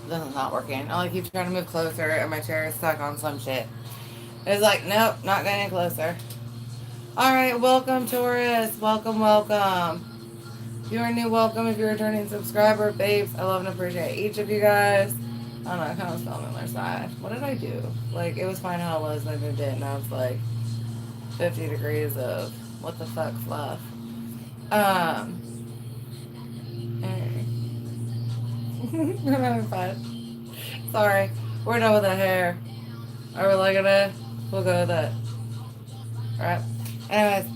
This is not working. I keep trying to move closer and my chair is stuck on some shit. It's like, nope, not getting closer. Alright, welcome Taurus. Welcome, welcome. If you're a new, welcome. If you're a returning subscriber, babes, I love and appreciate each of you guys. I don't know, I kind of fell on the other side. What did I do? Like, it was fine how it was, and I moved it, and now it's like 50 degrees of what the fuck fluff. I'm having fun. Sorry, we're done with the hair. Are we liking it? We'll go with it. Alright. Anyways,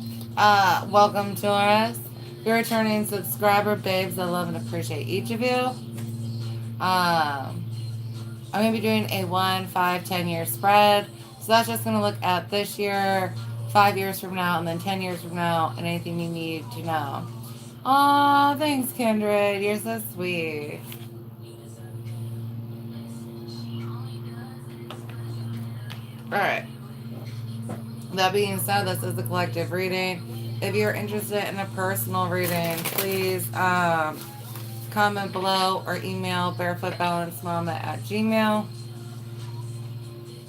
welcome to us. If you're a returning subscriber, babes, I love and appreciate each of you. I'm going to be doing a 1, 5, 10-year spread. So that's just going to look at this year, 5 years from now, and then 10 years from now, and anything you need to know. Aw, thanks, Kindred. You're so sweet. Alright. That being said, this is a collective reading. If you're interested in a personal reading, please comment below or email barefootbalancedmama@gmail.com.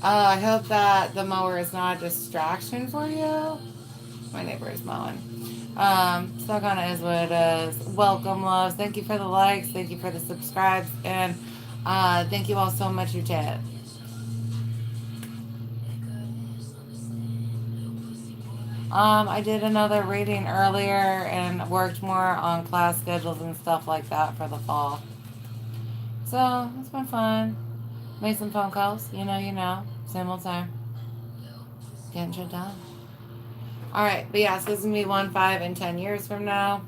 I hope that the mower is not a distraction for you. My neighbor is mowing. So kind of is what it is. Welcome, loves. Thank you for the likes. Thank you for the subscribes. And thank you all so much, you chat. I did another reading earlier and worked more on class schedules and stuff like that for the fall. So, it's been fun. Made some phone calls. You know. Same old time. Getting shit done. Alright, but yeah, so this is going to be 1, 5, and 10 years from now.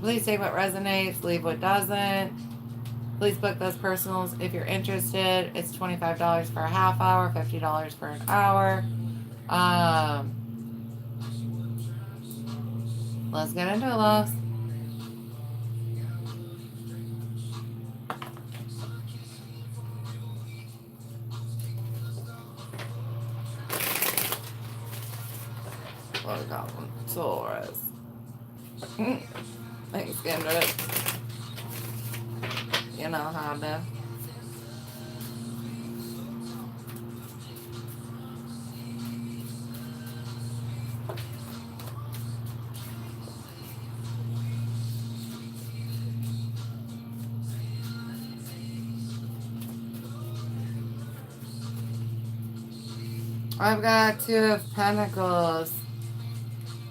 Please take what resonates, leave what doesn't. Please book those personals if you're interested. It's $25 for a half hour, $50 for an hour. Let's get into it, loves. What do we call them? Taurus. Thanks, Kendra. You know how I do. I've got 2 of Pentacles.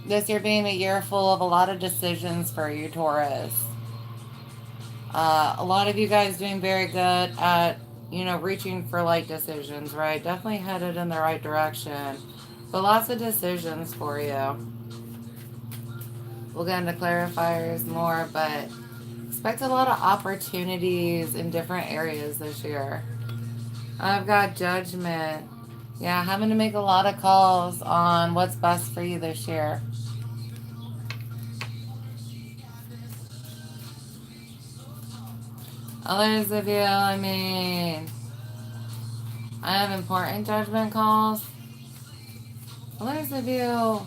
This year being a year full of a lot of decisions for you, Taurus. A lot of you guys doing very good at, reaching for like decisions, right? Definitely headed in the right direction. But lots of decisions for you. We'll get into clarifiers more, but expect a lot of opportunities in different areas this year. I've got Judgment. Yeah, having to make a lot of calls on what's best for you this year. Others of you, I have important judgment calls. Others of you,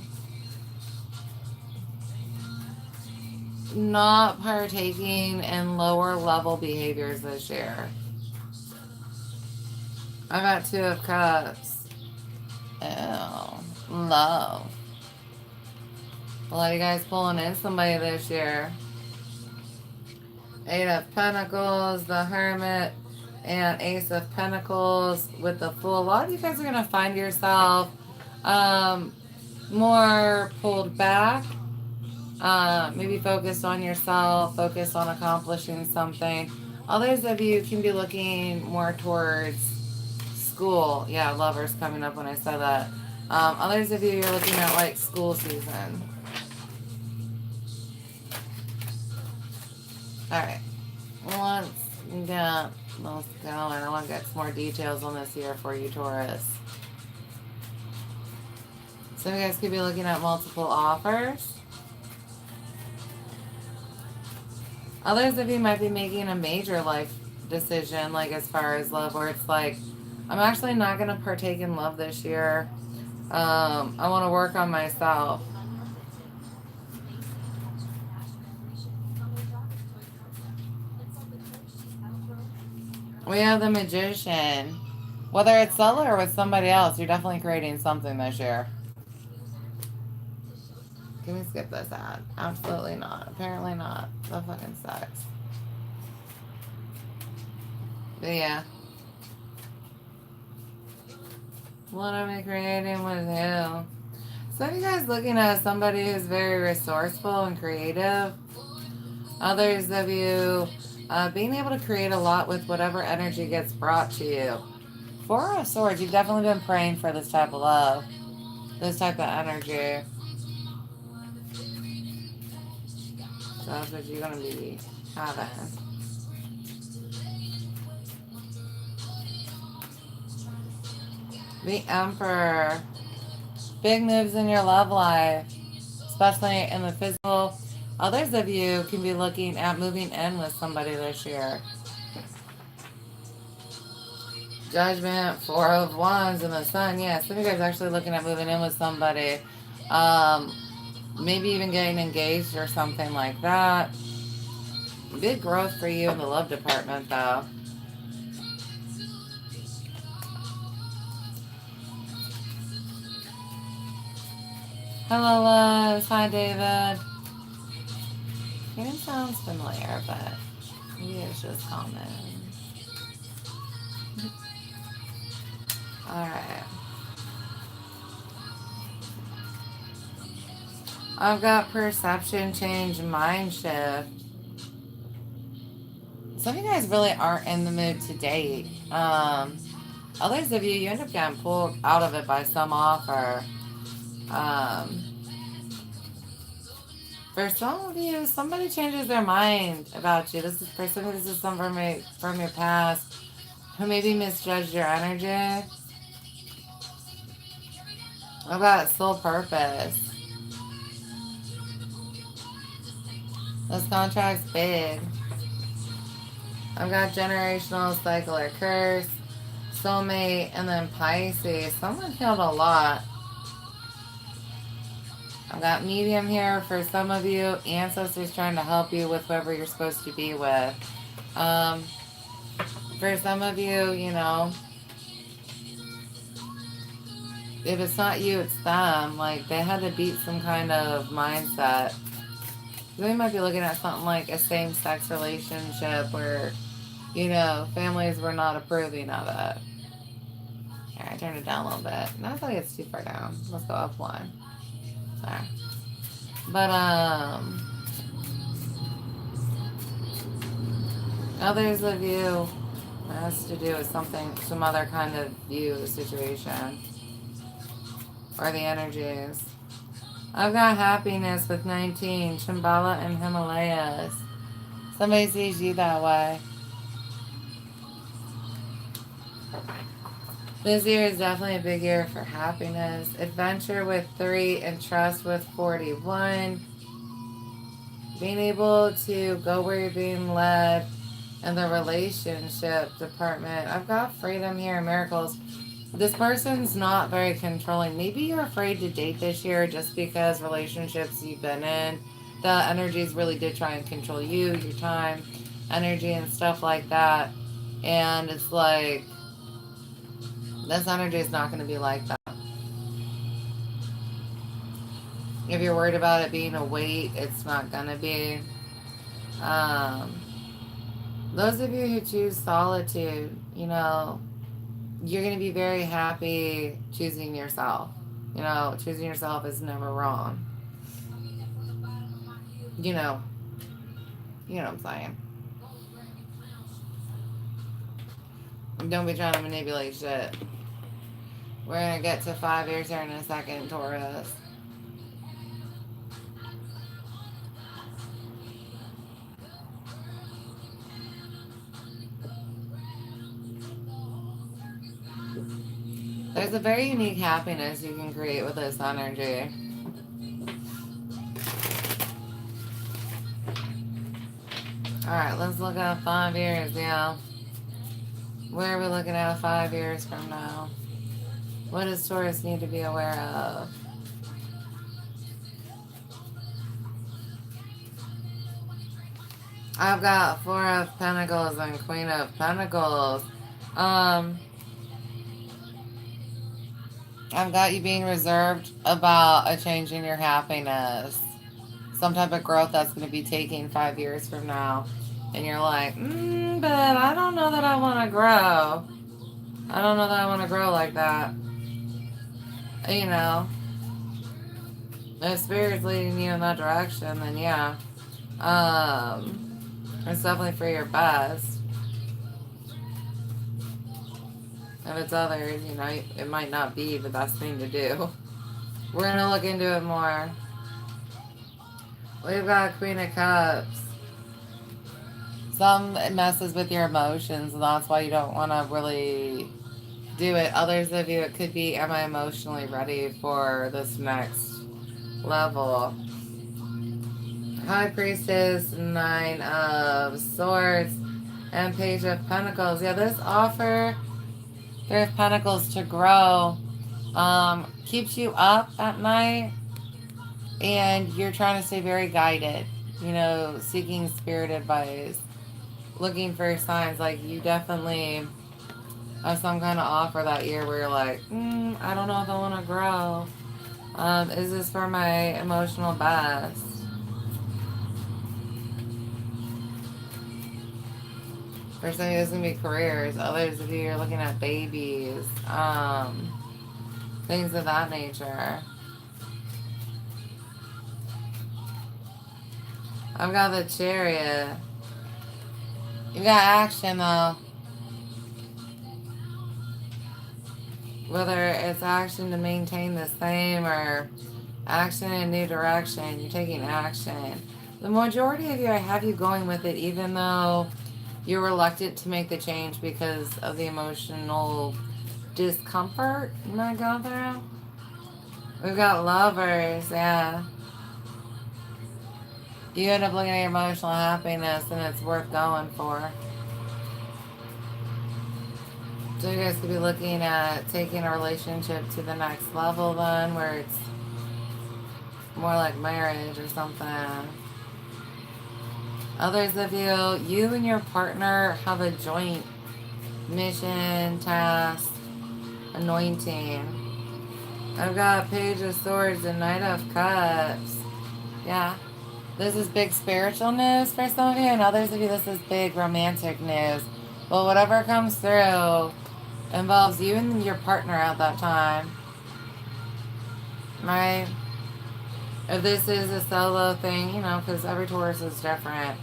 not partaking in lower level behaviors this year. I got 2 of Cups. Ew, love. A lot of you guys pulling in somebody this year. 8 of Pentacles, the Hermit, and Ace of Pentacles with the Fool. A lot of you guys are going to find yourself more pulled back. Maybe focused on yourself, focused on accomplishing something. Others of you can be looking more towards school. Yeah, lovers coming up when I said that. Others of you, you're looking at like school season. Alright. Let's get this going. I want to get some more details on this here for you, Taurus. Some of you guys could be looking at multiple offers. Others of you might be making a major life decision, like as far as love, where it's like, I'm actually not going to partake in love this year. I want to work on myself. We have the Magician. Whether it's solo or with somebody else, you're definitely creating something this year. Can we skip this ad? Absolutely not. Apparently not. That fucking sucks. But yeah. What am I creating with you? So you guys looking at somebody who's very resourceful and creative. Others of you being able to create a lot with whatever energy gets brought to you. Four of Swords, you've definitely been praying for this type of love. This type of energy. So that's what you're going to be having. The Emperor. Big moves in your love life, especially in the physical. Others of you can be looking at moving in with somebody this year. Judgment, Four of Wands, and the Sun. Yeah, some of you guys are actually looking at moving in with somebody. Maybe even getting engaged or something like that. Big growth for you in the love department, though. Hello, loves. Hi, David. Your name sounds familiar, but maybe it's just common. Alright. I've got perception change, mind shift. Some of you guys really aren't in the mood to date. Others of you end up getting pulled out of it by some offer. For some of you, somebody changes their mind about you. This is for some of you, this is someone from your past who maybe misjudged your energy. I've got soul purpose. This contract's big. I've got generational cycle or curse, soulmate, and then Pisces. Someone healed a lot. I've got medium here for some of you. Ancestors trying to help you with whoever you're supposed to be with. For some of you, you know, if it's not you, it's them. Like, they had to beat some kind of mindset. They might be looking at something like a same-sex relationship where, you know, families were not approving of it. Here, I turned it down a little bit. Not like it's too far down. Let's go up one. There. But, others of you, it has to do with something, some other kind of view of the situation. Or the energies. I've got happiness with 19, Shambhala and Himalayas. Somebody sees you that way. This year is definitely a big year for happiness. Adventure with 3 and trust with 41. Being able to go where you're being led in the relationship department. I've got freedom here, miracles. This person's not very controlling. Maybe you're afraid to date this year just because relationships you've been in, the energies really did try and control you, your time, energy, and stuff like that. And it's like, this energy is not going to be like that. If you're worried about it being a weight, it's not going to be. Those of you who choose solitude, you know, you're going to be very happy choosing yourself. You know, choosing yourself is never wrong. You know what I'm saying. Don't be trying to manipulate shit. We're going to get to 5 years here in a second, Taurus. There's a very unique happiness you can create with this energy. Alright, let's look at 5 years, yeah. Where are we looking at 5 years from now? What does Taurus need to be aware of? I've got Four of Pentacles and Queen of Pentacles. Um, I've got you being reserved about a change in your happiness. Some type of growth that's going to be taking 5 years from now. And you're like, but I don't know that I want to grow. I don't know that I want to grow like that. You know, if Spirit's leading you in that direction, then yeah. It's definitely for your best. If it's others, it might not be the best thing to do. We're going to look into it more. We've got Queen of Cups. Some messes with your emotions, and that's why you don't want to really do it. Others of you, it could be, am I emotionally ready for this next level? High Priestess, Nine of Swords, and Page of Pentacles. Yeah, this offer, Three of Pentacles to grow, keeps you up at night, and you're trying to stay very guided, seeking spirit advice, looking for signs. Like, you definitely have some kind of offer that year where you're like, I don't know if I want to grow. Is this for my emotional best? For some of you, this is going to be careers. Others of you are looking at babies. Things of that nature. I've got the Chariot. You got action, though. Whether it's action to maintain the same or action in a new direction, you're taking action. The majority of you, I have you going with it, even though you're reluctant to make the change because of the emotional discomfort you might go through. We've got Lovers, yeah. You end up looking at your emotional happiness and it's worth going for. So you guys could be looking at taking a relationship to the next level then, where it's more like marriage or something. Others of you, you and your partner have a joint mission, task, anointing. I've got Page of Swords and Knight of Cups. Yeah. This is big spiritual news for some of you, and others of you, this is big romantic news. Well, whatever comes through involves you and your partner at that time. Right? If this is a solo thing, because every Taurus is different.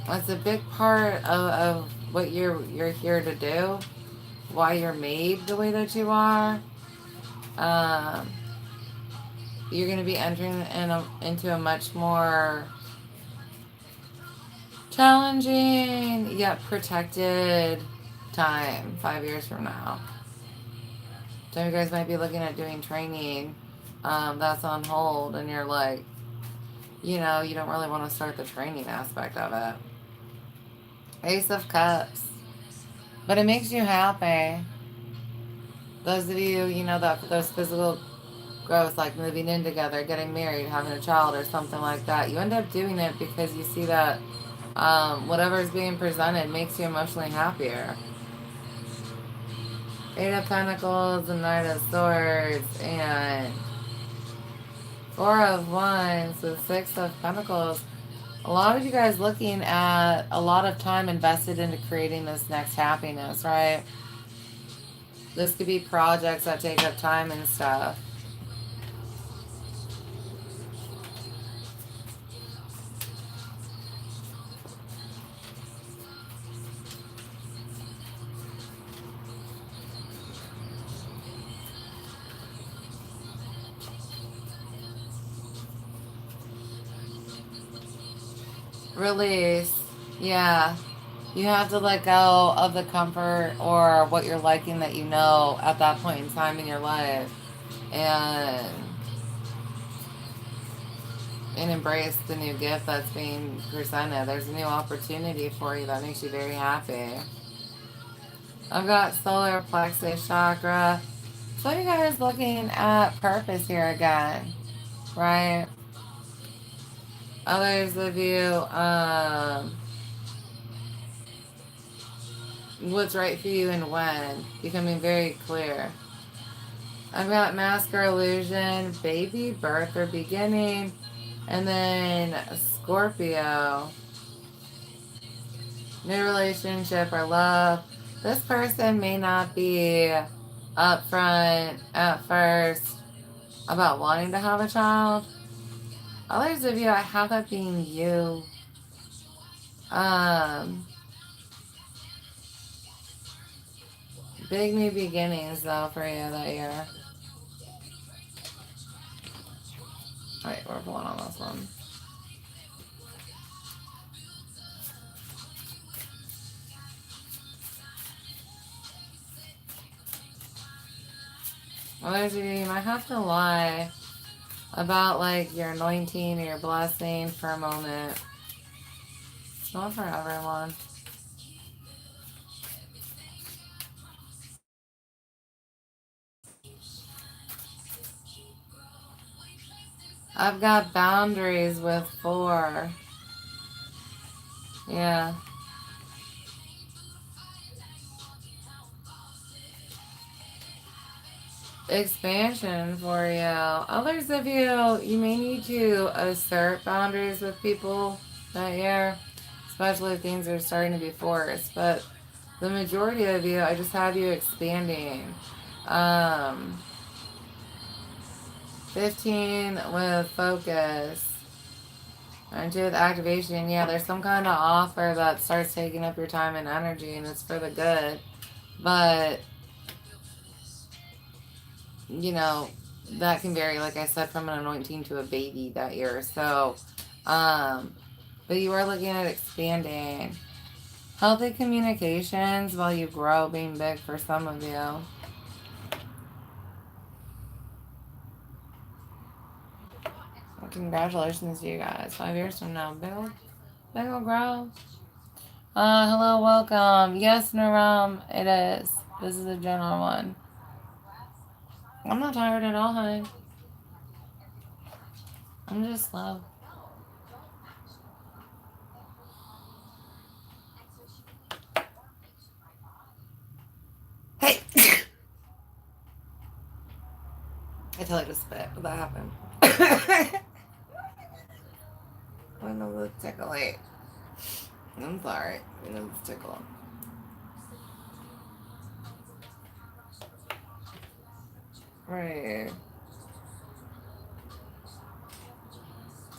That's a big part of what you're here to do, why you're made the way that you are. You're going to be entering into a much more challenging yet protected time 5 years from now. So you guys might be looking at doing training that's on hold, and you're like, you don't really want to start the training aspect of it. Ace of Cups. But it makes you happy. Those of you, that those physical growth, like moving in together, getting married, having a child, or something like that, you end up doing it because you see that whatever is being presented makes you emotionally happier. Eight of Pentacles and Knight of Swords and Four of Wands with Six of Pentacles. A lot of you guys looking at a lot of time invested into creating this next happiness, right? This could be projects that take up time and stuff. Release. Yeah. You have to let go of the comfort or what you're liking that at that point in time in your life. And embrace the new gift that's being presented. There's a new opportunity for you that makes you very happy. I've got solar plexus chakra. So you guys looking at purpose here again, right? Others of you, what's right for you and when, becoming very clear. I've got mask or illusion, baby, birth or beginning, and then Scorpio, new relationship or love. This person may not be upfront at first about wanting to have a child. Others of you, I have that being you. Big new beginnings though for you that year. Alright, we're pulling on this one. Others of you might have to lie about like your anointing or your blessing for a moment. It's not for everyone. I've got boundaries with 4. Yeah. Expansion for you. Others of you, you may need to assert boundaries with people that year, especially if things are starting to be forced. But the majority of you, I just have you expanding. 15 with focus. And 2 with activation. Yeah, there's some kind of offer that starts taking up your time and energy, and it's for the good. But you know, that can vary, like I said, from an anointing to a baby that year. So, but you are looking at expanding. Healthy communications while you grow, being big for some of you. Well, congratulations to you guys. 5 years from now, big old growth. Hello, welcome. Yes, Naram, it is. This is a general one. I'm not tired at all, honey. I'm just slow. Hey! I tell you to spit, but that happened. I know the tickle. I'm sorry. I know the tickle. Right.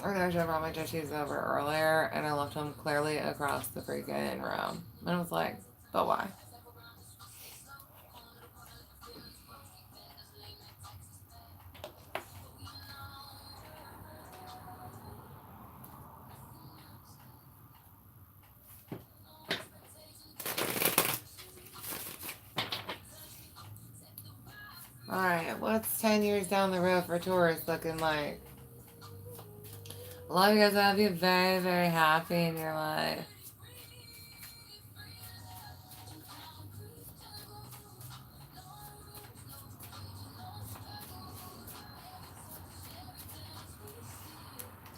Or actually, I brought my tissues over earlier, and I left them clearly across the freaking room. And I was like, but why? Alright, what's 10 years down the road for Taurus looking like? A lot of you guys will be very, very happy in your life.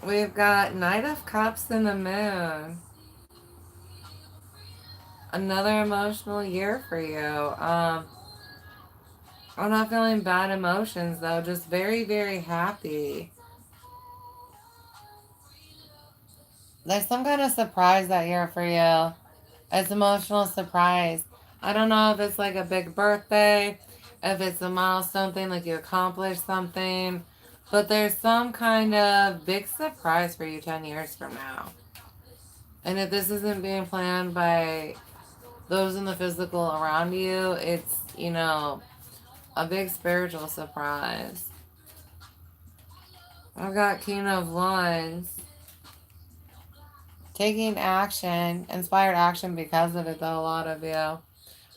We've got Knight of Cups and the Moon. Another emotional year for you. I'm not feeling bad emotions though, just very, very happy. There's some kind of surprise that year for you. It's emotional surprise. I don't know if it's like a big birthday, if it's a milestone thing, like you accomplished something, but there's some kind of big surprise for you 10 years from now. And if this isn't being planned by those in the physical around you, it's, you know, a big spiritual surprise. I've got King of Wands. Taking action, inspired action because of it, though, a lot of you.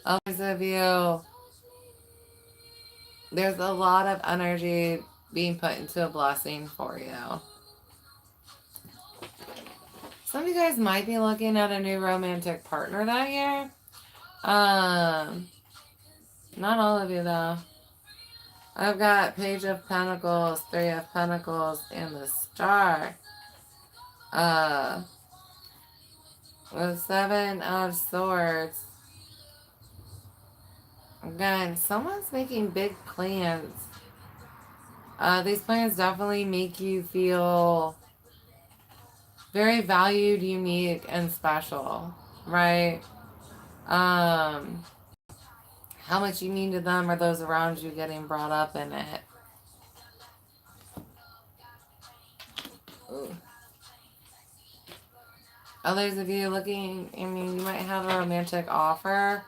Others of you, there's a lot of energy being put into a blessing for you. Some of you guys might be looking at a new romantic partner that year. Not all of you, though. I've got Page of Pentacles, 3 of Pentacles, and the Star. Uh, with Seven of Swords. Again, someone's making big plans. These plans definitely make you feel very valued, unique, and special, right? How much you mean to them or those around you getting brought up in it. Ooh. Others of you looking, I mean, you might have a romantic offer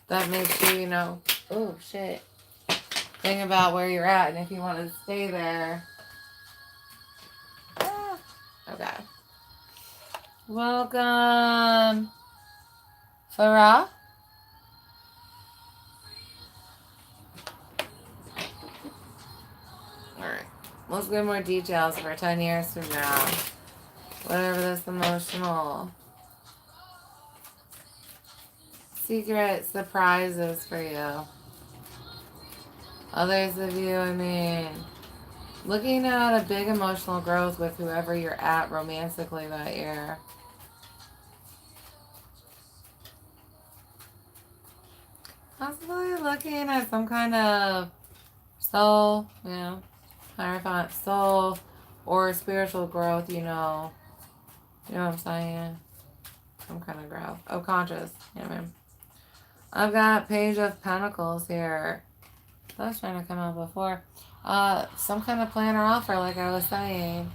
that makes you, you know, oh shit. Think about where you're at and if you want to stay there. Ah, okay. Welcome, Farah. Alright. Let's get more details for 10 years from now. Whatever this emotional secret surprises for you. Others of you, I mean, looking at a big emotional growth with whoever you're at romantically that year. Possibly looking at some kind of soul, you know, higher soul or spiritual growth, you know. You know what I'm saying? Some kind of growth. Oh, conscious. Yeah, man. I've got Page of Pentacles here. That was trying to come out before. Some kind of plan or offer, like I was saying.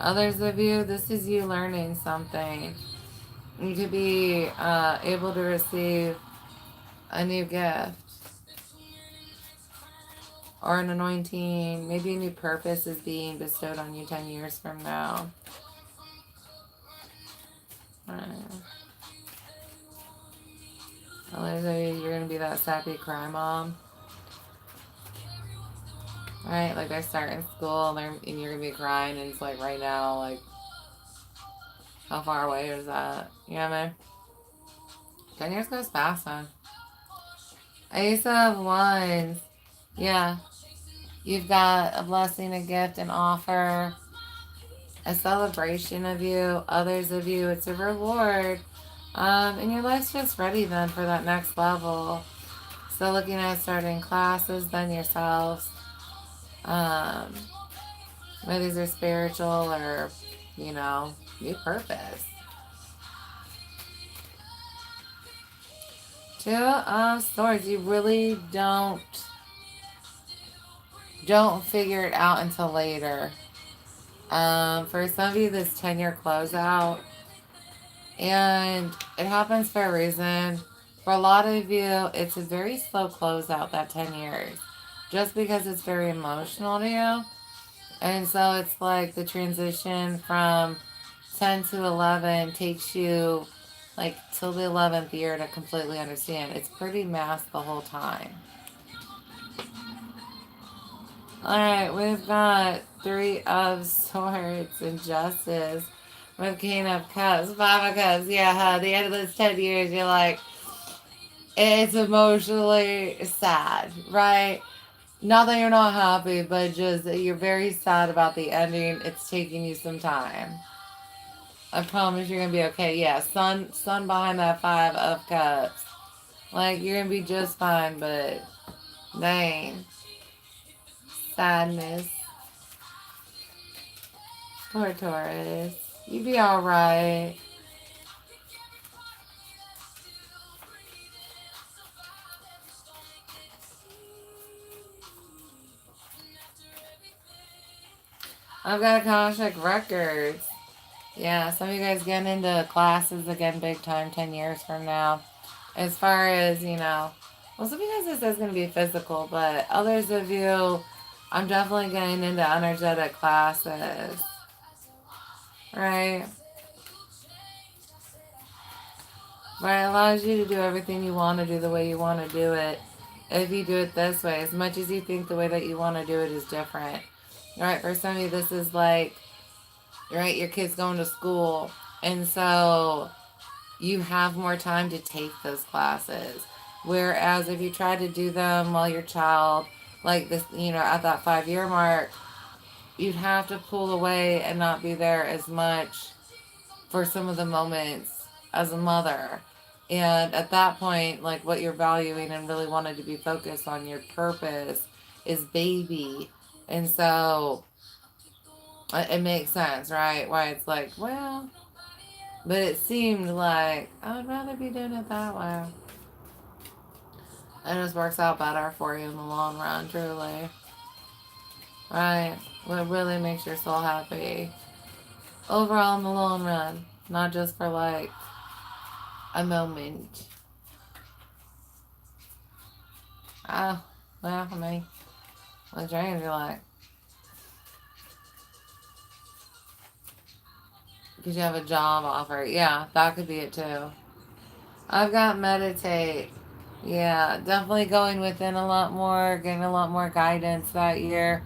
Others of you, this is you learning something. You could be able to receive a new gift. Or an anointing. Maybe a new purpose is being bestowed on you 10 years from now. Right. Others of you, you're going to be that sappy cry mom. Right? Like they're starting school and you're going to be crying and it's like right now, like, how far away is that? You know what I mean? 10 years goes fast, man. Ace of Wands. Yeah. You've got a blessing, a gift, an offer, a celebration of you. Others of you, it's a reward. And your life's just ready then for that next level. So looking at starting classes then yourselves. Whether these are spiritual or, you know, new purpose. Two of Swords. You really don't figure it out until later. For some of you, this 10-year closeout, and it happens for a reason. For a lot of you, it's a very slow closeout, that 10 years, just because it's very emotional to you. And so it's like the transition from 10 to 11 takes you like till the 11th year to completely understand. It's pretty masked the whole time. Alright, we've got Three of Swords and Justice with King of Cups, Five of Cups. Yeah, at the end of this 10 years, you're like, it's emotionally sad, right? Not that you're not happy, but just that you're very sad about the ending. It's taking you some time. I promise you're going to be okay. Yeah, sun behind that Five of Cups. Like, you're going to be just fine, but dang. Sadness. Poor Taurus. You be alright. I've got Akashic Records. Yeah, some of you guys getting into classes again big time 10 years from now. As far as, you know, well, some of you guys this is going to be physical, but others of you, I'm definitely getting into energetic classes. Right? But it allows you to do everything you want to do the way you want to do it. If you do it this way, as much as you think the way that you want to do it is different. Right? For some of you, this is like, right, your kid's going to school. And so you have more time to take those classes. Whereas if you try to do them while your child, like this, you know, at that 5-year mark, you'd have to pull away and not be there as much for some of the moments as a mother. And at that point, like what you're valuing and really wanted to be focused on your purpose is baby. And so it makes sense, right? Why it's like, well, but it seemed like I would rather be doing it that way. It just works out better for you in the long run, truly. Right? What really makes your soul happy. Overall in the long run. Not just for like a moment. Oh, well, I mean, what dreams you like? Because you have a job offer. Yeah, that could be it too. I've got meditate. Yeah, definitely going within a lot more, getting a lot more guidance that year.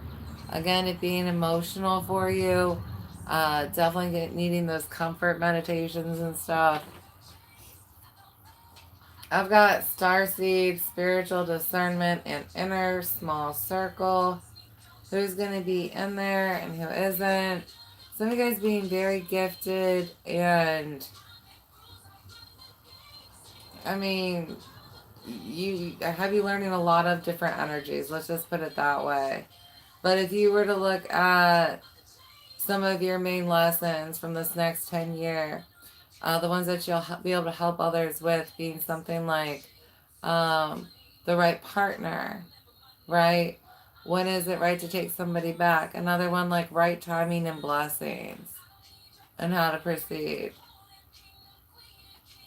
Again, it being emotional for you. Definitely needing those comfort meditations and stuff. I've got starseed, spiritual discernment, and inner small circle. Who's going to be in there and who isn't. Some of you guys being very gifted and, I mean, I have you learning a lot of different energies. Let's just put it that way. But if you were to look at some of your main lessons from this next 10 year, the ones that you'll be able to help others with being something like the right partner, right? When is it right to take somebody back? Another one like right timing and blessings and how to proceed.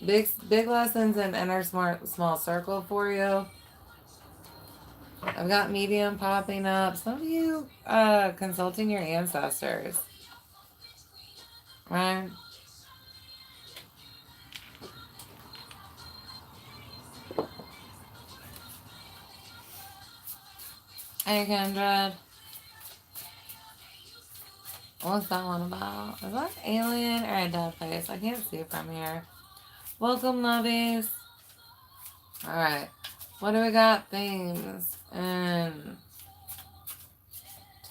Big lessons in inner small circle for you. I've got medium popping up. Some of you consulting your ancestors, right? Hey, Kindred. What's that one about? Is that an alien or a dead face? I can't see from here. Welcome, lovies. Alright. What do we got? Themes in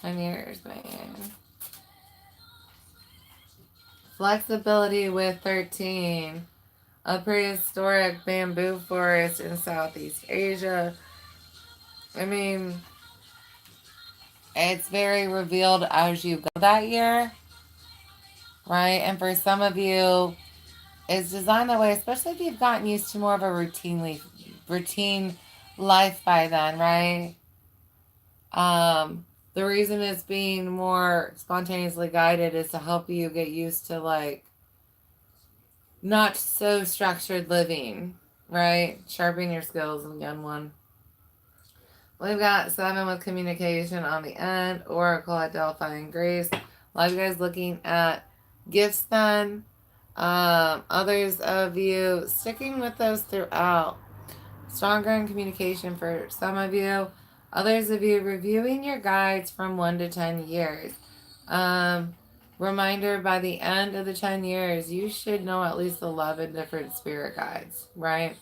10 years, man. Flexibility with 13. A prehistoric bamboo forest in Southeast Asia. I mean, it's very revealed as you go that year, right? And for some of you, it's designed that way, especially if you've gotten used to more of a routine life by then, right? The reason it's being more spontaneously guided is to help you get used to like not so structured living, right? Sharpen your skills in young one. We've got 7 with communication on the end, Oracle at Delphi and Grace. A lot of you guys looking at gifts then. Others of you sticking with those throughout. Stronger in communication for some of you. Others of you reviewing your guides from 1 to 10 years. Reminder, by the end of the 10 years, you should know at least 11 different spirit guides, right?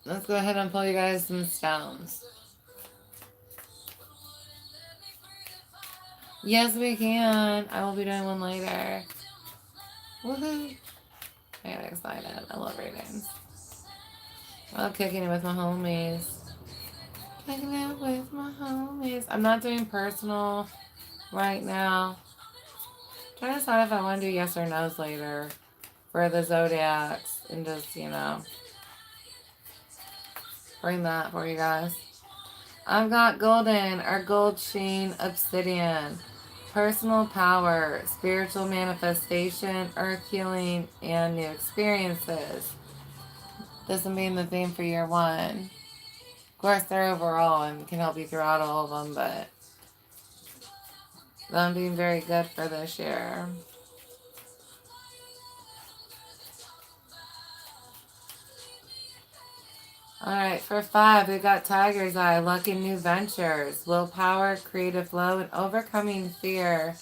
Let's go ahead and pull you guys some stones. Yes, we can. I will be doing one later. Woohoo! I get excited. I love readings. I love kicking it with my homies. Kicking it with my homies. I'm not doing personal right now. I'm trying to decide if I want to do yes or no's later for the zodiacs and just, bring that for you guys. I've got golden or gold sheen obsidian. Personal power, spiritual manifestation, earth healing, and new experiences. This one being the theme for year 1. Of course, they're overall and can help you throughout all of them, but them being very good for this year. Alright, for 5, we got Tiger's Eye, luck in new ventures, willpower, creative flow, and overcoming fear.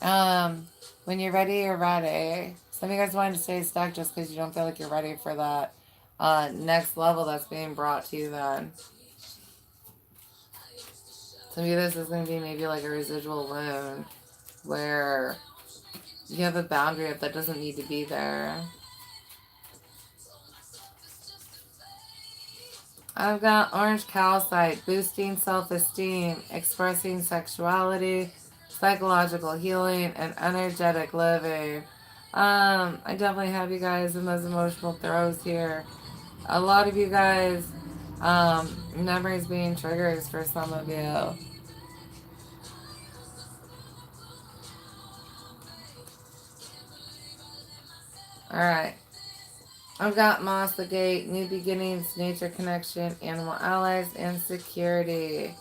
When you're ready, you're ready. Some of you guys want to stay stuck just because you don't feel like you're ready for that next level that's being brought to you then. Some of you, this is going to be maybe like a residual wound where you have a boundary up that doesn't need to be there. I've got orange calcite, boosting self-esteem, expressing sexuality, psychological healing, and energetic living. I definitely have you guys in those emotional throes here. A lot of you guys, memories being triggers for some of you. Alright. I've got Moss the Gate, new beginnings, nature connection, animal allies, and security.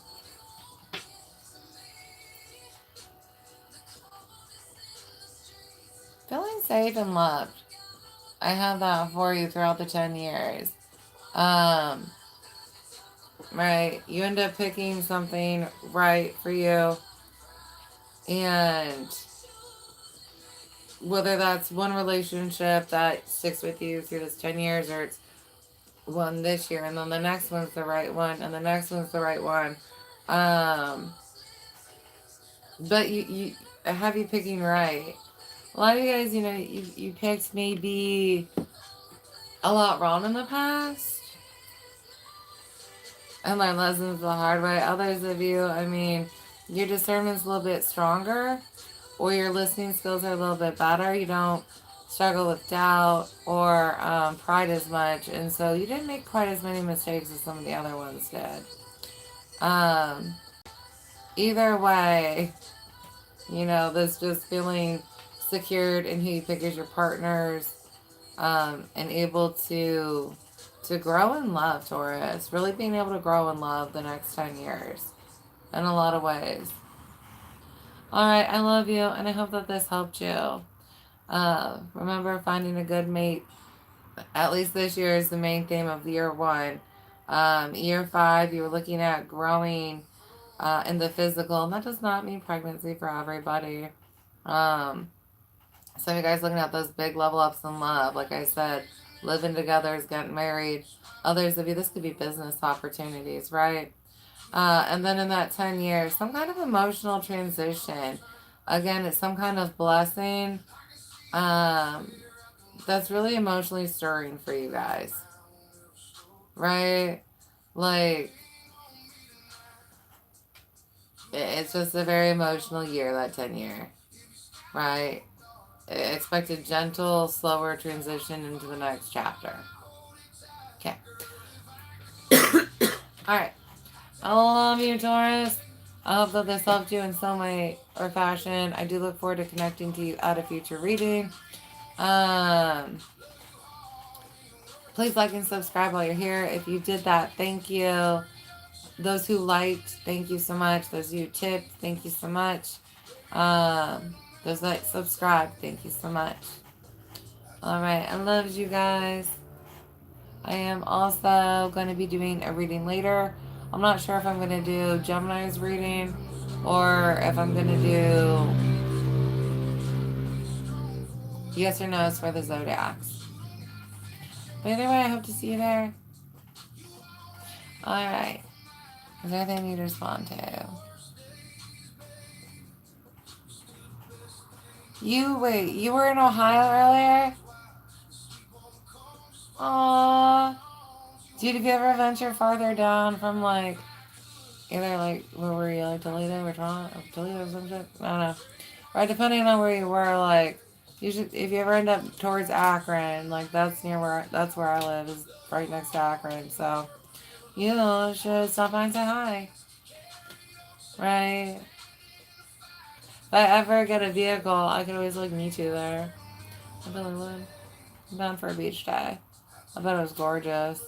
Feeling safe and loved. I have that for you throughout the 10 years. Right. You end up picking something right for you. And whether that's one relationship that sticks with you through this 10 years or it's one this year and then the next one's the right one and the next one's the right one. But you have you picking right. A lot of you guys, you picked maybe a lot wrong in the past and learned lessons the hard way. Others of you, I mean, your discernment's a little bit stronger or your listening skills are a little bit better. You don't struggle with doubt or pride as much. And so you didn't make quite as many mistakes as some of the other ones did. Either way, this just feeling secured in who you pick as your partners, and able to grow in love, Taurus. Really being able to grow in love the next 10 years in a lot of ways. Alright, I love you, and I hope that this helped you. Remember, finding a good mate, at least this year, is the main theme of year 1. Year 5, you were looking at growing in the physical, and that does not mean pregnancy for everybody. Some of you guys looking at those big level ups in love. Like I said, living together is getting married. Others of you, this could be business opportunities, right? And then in that 10 years, some kind of emotional transition. Again, it's some kind of blessing that's really emotionally stirring for you guys. Right? Like, it's just a very emotional year, that 10 year. Right? Expect a gentle, slower transition into the next chapter. Okay. Alright. I love you, Taurus. I hope that this helped you in some way or fashion. I do look forward to connecting to you at a future reading. Please like and subscribe while you're here. If you did that, thank you. Those who liked, thank you so much. Those who tipped, thank you so much. Those that subscribe, thank you so much. Alright, I love you guys. I am also going to be doing a reading later. I'm not sure if I'm going to do Gemini's reading or if I'm going to do yes or no's for the zodiacs. But either way, I hope to see you there. Alright. Is there anything you need to respond to? You were in Ohio earlier? Aww. Dude, if you ever venture farther down from either where were you, Toledo or Toronto, or Toledo or some shit? I don't know. Right, depending on where you were, you should, if you ever end up towards Akron, that's that's where I live, is right next to Akron, so you should stop by and say hi. Right? If I ever get a vehicle, I could always meet you there. I really would. I'm down for a beach day. I bet it was gorgeous.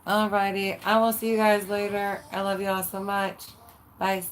Alrighty, I will see you guys later. I love you all so much. Bye.